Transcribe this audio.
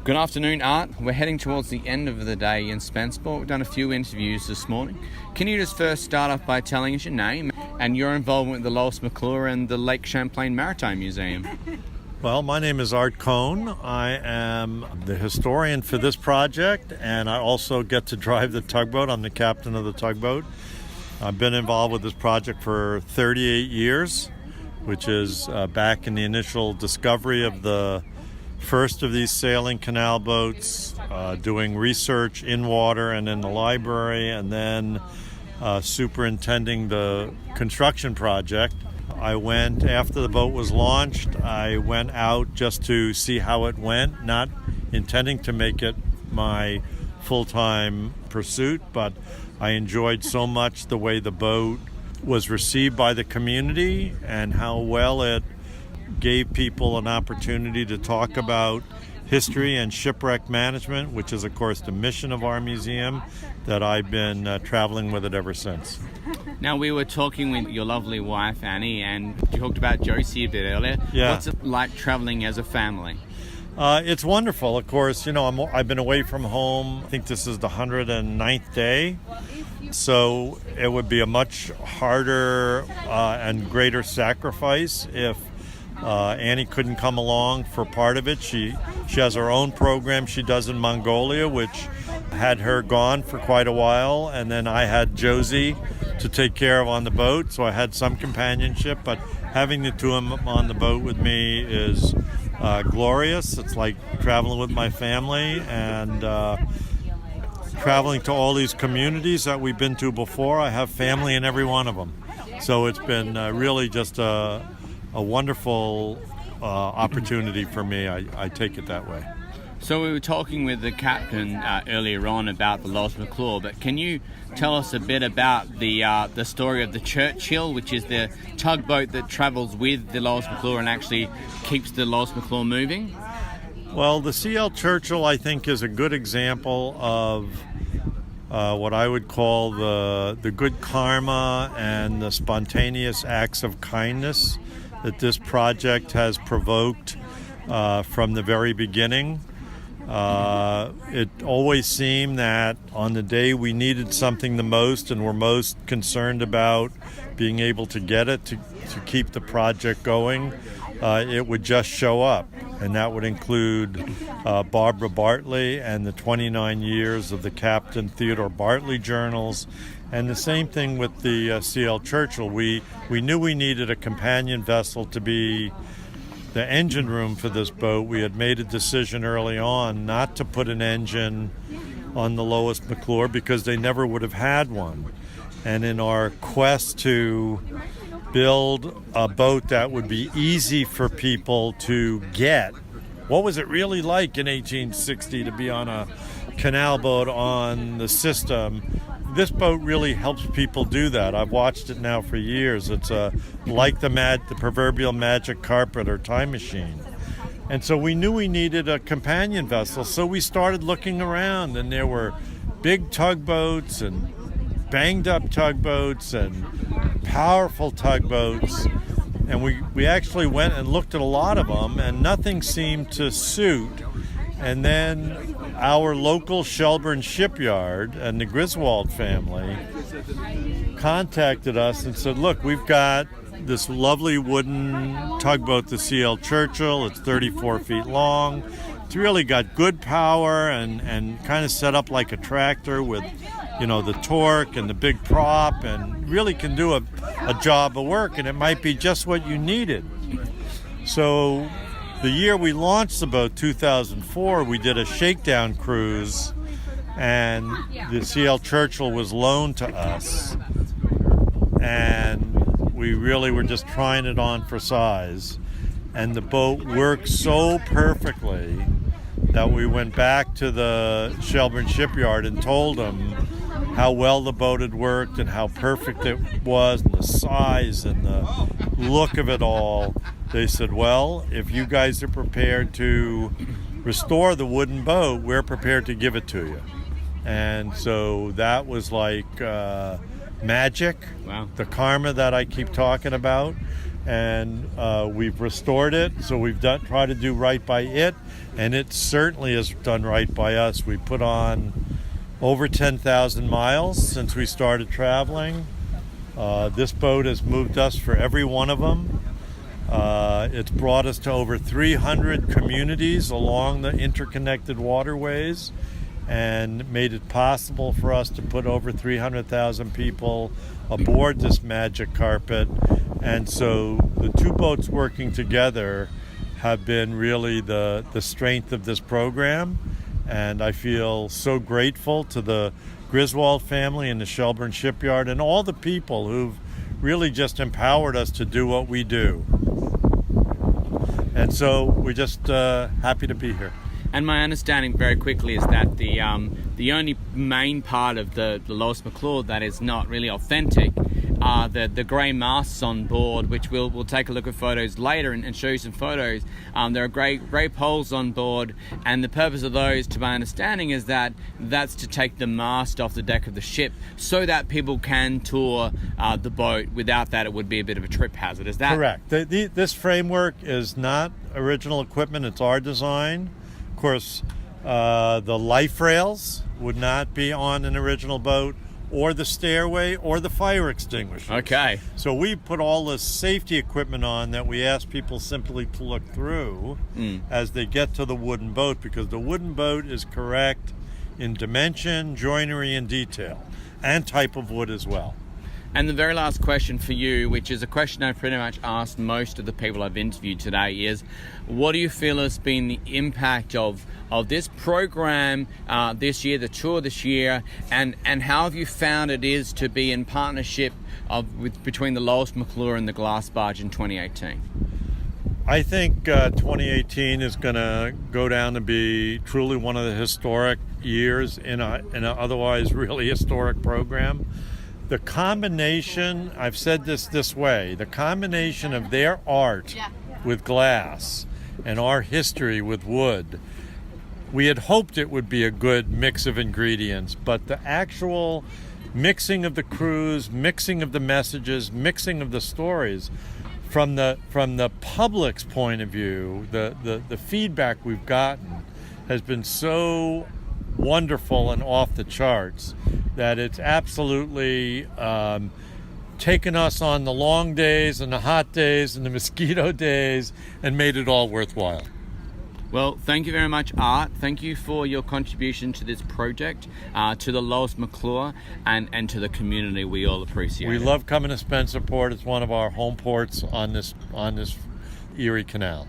Good afternoon, Art. We're heading towards the end of the day in Spenceport. We've done a few interviews this morning. Can you just first start off by telling us your name and your involvement with the Lois, McClure and the Lake Champlain Maritime Museum? Well, my name is Art Cohn. I am the historian for this project, and I also get to drive the tugboat. I'm the captain of the tugboat. I've been involved with this project for 38 years, which is back in the initial discovery of the first of these sailing canal boats, doing research in water and in the library, and then superintending the construction project. I went, after the boat was launched, I went out just to see how it went, not intending to make it my full-time pursuit, but I enjoyed so much the way the boat was received by the community and how well it gave people an opportunity to talk about history and shipwreck management, which is, of course, the mission of our museum, that I've been traveling with it ever since. Now, we were talking with your lovely wife, Annie, and you talked about Josie a bit earlier. Yeah. What's it like traveling as a family? It's wonderful. Of course, I've been away from home. I think this is the 109th day. So it would be a much harder and greater sacrifice if Annie couldn't come along for part of it. She has her own program she does in Mongolia, which had her gone for quite a while, and then I had Josie to take care of on the boat, so I had some companionship, but having the two of them on the boat with me is glorious. It's like traveling with my family and traveling to all these communities that we've been to before. I have family in every one of them, so it's been really just a wonderful opportunity for me. I take it that way. So we were talking with the captain earlier on about the Lois McClure, but can you tell us a bit about the story of the Churchill, which is the tugboat that travels with the Lois McClure and actually keeps the Lois McClure moving? Well, the C.L. Churchill, I think, is a good example of what I would call the good karma and the spontaneous acts of kindness that this project has provoked from the very beginning. It always seemed that on the day we needed something the most and were most concerned about being able to get it to keep the project going, it would just show up. And that would include Barbara Bartley and the 29 years of the Captain Theodore Bartley journals. And the same thing with the C.L. Churchill. We knew we needed a companion vessel to be the engine room for this boat. We had made a decision early on not to put an engine on the Lois McClure because they never would have had one. And in our quest to build a boat that would be easy for people to get, what was it really like in 1860 to be on a canal boat on the system? This boat really helps people do that. I've watched it now for years. It's like the proverbial magic carpet or time machine. And so we knew we needed a companion vessel, so we started looking around, and there were big tugboats and banged up tugboats and powerful tugboats. And we actually went and looked at a lot of them, and nothing seemed to suit. And then our local Shelburne shipyard and the Griswold family contacted us and said, look, we've got this lovely wooden tugboat, the C.L. Churchill. It's 34 feet long. It's really got good power and kind of set up like a tractor with, the torque and the big prop, and really can do a job of work, and it might be just what you needed. So the year we launched the boat, 2004, we did a shakedown cruise, and the C.L. Churchill was loaned to us, and we really were just trying it on for size, and the boat worked so perfectly that we went back to the Shelburne shipyard and told them how well the boat had worked and how perfect it was, and the size and the look of it all. They said, well, if you guys are prepared to restore the wooden boat, we're prepared to give it to you. And so that was like magic. Wow. The karma that I keep talking about. and we've restored it. So we've tried to do right by it, and it certainly has done right by us. We put on over 10,000 miles since we started traveling. This boat has moved us for every one of them. It's brought us to over 300 communities along the interconnected waterways and made it possible for us to put over 300,000 people aboard this magic carpet. And so the two boats working together have been really the strength of this program. And I feel so grateful to the Griswold family and the Shelburne Shipyard and all the people who've really just empowered us to do what we do. And so we're just happy to be here. And my understanding very quickly is that the only main part of the Lois McClure that is not really authentic are the grey masts on board, which we'll take a look at photos later and show you some photos. There are grey poles on board, and the purpose of those, to my understanding, is that's to take the mast off the deck of the ship so that people can tour the boat. Without that, it would be a bit of a trip hazard. Is that correct? This framework is not original equipment. It's our design. Of course, the life rails would not be on an original boat, or the stairway, or the fire extinguisher. Okay. So we put all this safety equipment on that we ask people simply to look through as they get to the wooden boat, because the wooden boat is correct in dimension, joinery, and detail, and type of wood as well. And the very last question for you, which is a question I've pretty much asked most of the people I've interviewed today, is what do you feel has been the impact of this program this year, the tour this year, and how have you found it is to be in partnership between the Lois McClure and the Glass Barge in 2018? I think 2018 is going to go down to be truly one of the historic years in an otherwise really historic program. The combination, I've said this way, the combination of their art with glass and our history with wood, we had hoped it would be a good mix of ingredients, but the actual mixing of the crews, mixing of the messages, mixing of the stories, from the public's point of view, the feedback we've gotten has been so wonderful and off the charts that it's absolutely taken us on the long days and the hot days and the mosquito days and made it all worthwhile. Well, thank you very much, Art. Thank you for your contribution to this project, to the Lois McClure, and to the community. We all appreciate it. We love coming to Spencerport. It's one of our home ports on this Erie Canal.